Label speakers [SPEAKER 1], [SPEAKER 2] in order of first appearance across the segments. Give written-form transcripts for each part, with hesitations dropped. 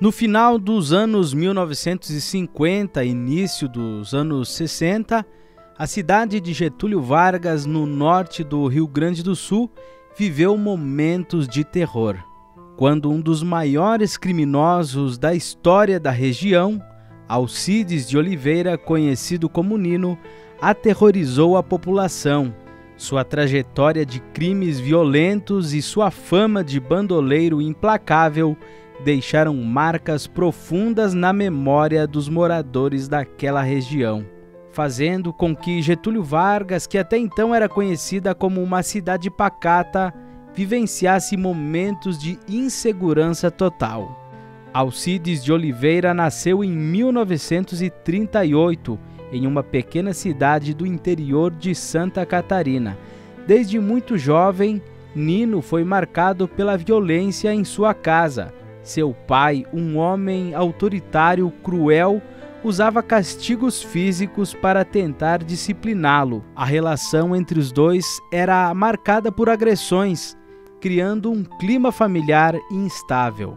[SPEAKER 1] No final dos anos 1950 e início dos anos 60, a cidade de Getúlio Vargas, no norte do Rio Grande do Sul, viveu momentos de terror, quando um dos maiores criminosos da história da região, Alcides de Oliveira, conhecido como Nino, aterrorizou a população. Sua trajetória de crimes violentos e sua fama de bandoleiro implacável deixaram marcas profundas na memória dos moradores daquela região, fazendo com que Getúlio Vargas, que até então era conhecida como uma cidade pacata, vivenciasse momentos de insegurança total. Alcides de Oliveira nasceu em 1938, em uma pequena cidade do interior de Santa Catarina. Desde muito jovem, Nino foi marcado pela violência em sua casa. Seu pai, um homem autoritário, cruel, usava castigos físicos para tentar discipliná-lo. A relação entre os dois era marcada por agressões, criando um clima familiar instável.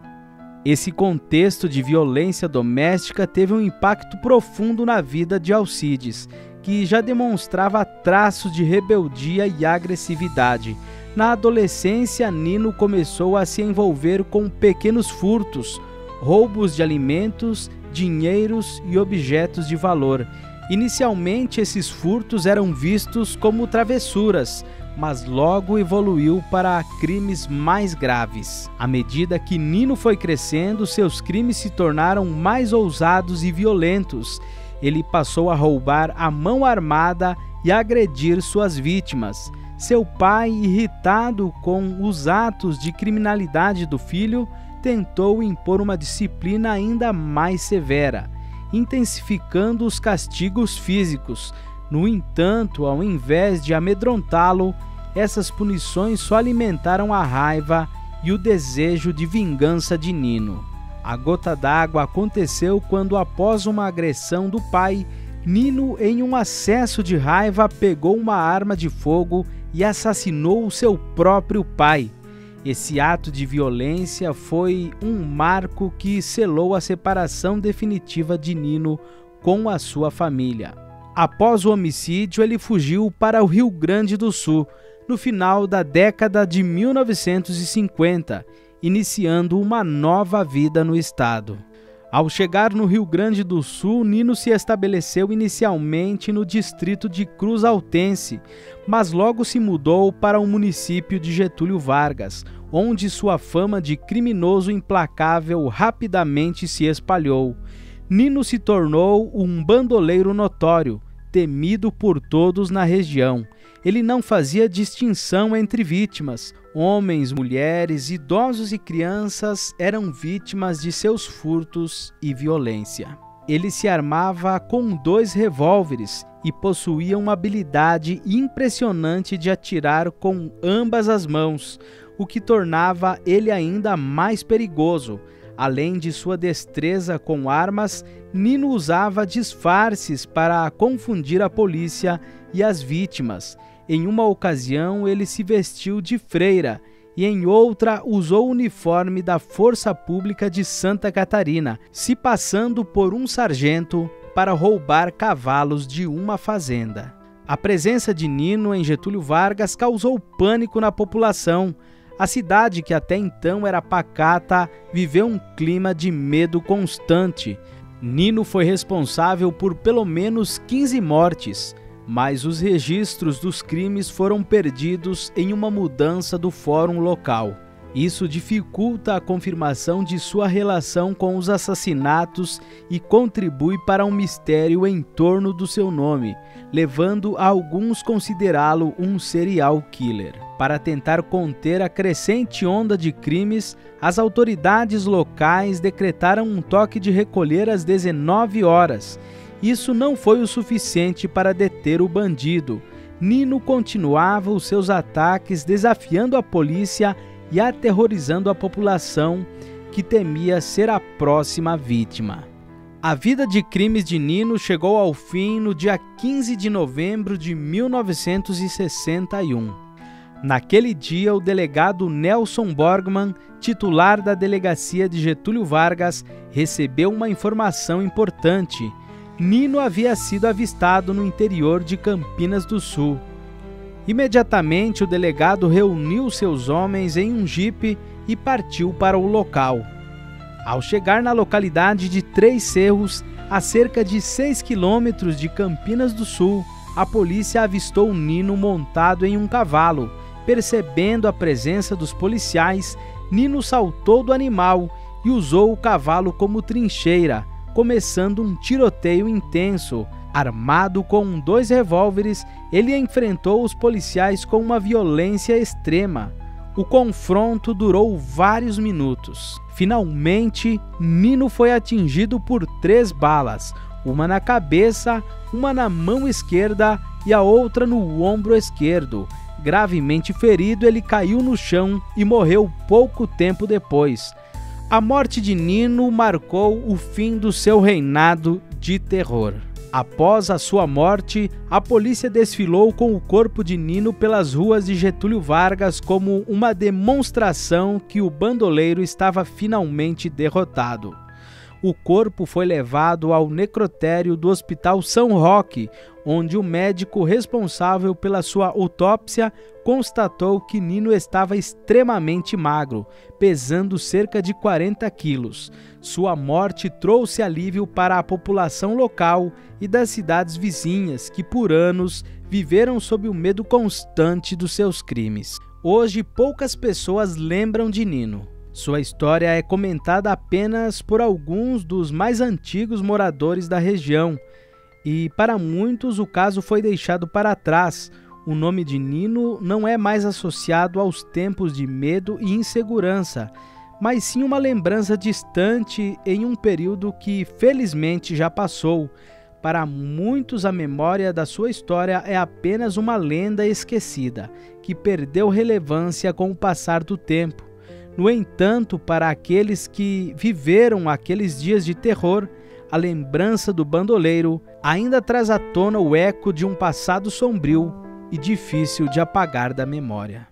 [SPEAKER 1] Esse contexto de violência doméstica teve um impacto profundo na vida de Alcides, que já demonstrava traços de rebeldia e agressividade. Na adolescência, Nino começou a se envolver com pequenos furtos, roubos de alimentos, dinheiros e objetos de valor. Inicialmente, esses furtos eram vistos como travessuras, mas logo evoluiu para crimes mais graves. À medida que Nino foi crescendo, seus crimes se tornaram mais ousados e violentos. Ele passou a roubar à mão armada e a agredir suas vítimas. Seu pai, irritado com os atos de criminalidade do filho, tentou impor uma disciplina ainda mais severa, intensificando os castigos físicos. No entanto, ao invés de amedrontá-lo, essas punições só alimentaram a raiva e o desejo de vingança de Nino. A gota d'água aconteceu quando, após uma agressão do pai, Nino, em um acesso de raiva, pegou uma arma de fogo e assassinou o seu próprio pai. Esse ato de violência foi um marco que selou a separação definitiva de Nino com a sua família. Após o homicídio, ele fugiu para o Rio Grande do Sul, no final da década de 1950, iniciando uma nova vida no estado. Ao chegar no Rio Grande do Sul, Nino se estabeleceu inicialmente no distrito de Cruz Altense, mas logo se mudou para o município de Getúlio Vargas, onde sua fama de criminoso implacável rapidamente se espalhou. Nino se tornou um bandoleiro notório, temido por todos na região. Ele não fazia distinção entre vítimas. Homens, mulheres, idosos e crianças eram vítimas de seus furtos e violência. Ele se armava com 2 revólveres e possuía uma habilidade impressionante de atirar com ambas as mãos, o que tornava ele ainda mais perigoso. Além de sua destreza com armas, Nino usava disfarces para confundir a polícia e as vítimas. Em uma ocasião, ele se vestiu de freira e em outra usou o uniforme da Força Pública de Santa Catarina, se passando por um sargento para roubar cavalos de uma fazenda. A presença de Nino em Getúlio Vargas causou pânico na população. A cidade, que até então era pacata, viveu um clima de medo constante. Nino foi responsável por pelo menos 15 mortes, mas os registros dos crimes foram perdidos em uma mudança do fórum local. Isso dificulta a confirmação de sua relação com os assassinatos e contribui para um mistério em torno do seu nome, levando a alguns considerá-lo um serial killer. Para tentar conter a crescente onda de crimes, as autoridades locais decretaram um toque de recolher às 19 horas. Isso não foi o suficiente para deter o bandido. Nino continuava os seus ataques, desafiando a polícia e aterrorizando a população, que temia ser a próxima vítima. A vida de crimes de Nino chegou ao fim no dia 15 de novembro de 1961. Naquele dia, o delegado Nelson Borgman, titular da delegacia de Getúlio Vargas, recebeu uma informação importante. Nino havia sido avistado no interior de Campinas do Sul. Imediatamente, o delegado reuniu seus homens em um jipe e partiu para o local. Ao chegar na localidade de Três Cerros, a cerca de 6 quilômetros de Campinas do Sul, a polícia avistou Nino montado em um cavalo. Percebendo a presença dos policiais, Nino saltou do animal e usou o cavalo como trincheira, começando um tiroteio intenso. Armado com 2 revólveres, ele enfrentou os policiais com uma violência extrema. O confronto durou vários minutos. Finalmente, Nino foi atingido por 3 balas, uma na cabeça, uma na mão esquerda e a outra no ombro esquerdo. Gravemente ferido, ele caiu no chão e morreu pouco tempo depois. A morte de Nino marcou o fim do seu reinado de terror. Após a sua morte, a polícia desfilou com o corpo de Nino pelas ruas de Getúlio Vargas como uma demonstração que o bandoleiro estava finalmente derrotado. O corpo foi levado ao necrotério do Hospital São Roque, onde o médico responsável pela sua autópsia constatou que Nino estava extremamente magro, pesando cerca de 40 quilos. Sua morte trouxe alívio para a população local e das cidades vizinhas, que por anos viveram sob o medo constante dos seus crimes. Hoje, poucas pessoas lembram de Nino. Sua história é comentada apenas por alguns dos mais antigos moradores da região, e para muitos o caso foi deixado para trás. O nome de Nino não é mais associado aos tempos de medo e insegurança, mas sim uma lembrança distante em um período que felizmente já passou. Para muitos, a memória da sua história é apenas uma lenda esquecida, que perdeu relevância com o passar do tempo. No entanto, para aqueles que viveram aqueles dias de terror, a lembrança do bandoleiro ainda traz à tona o eco de um passado sombrio e difícil de apagar da memória.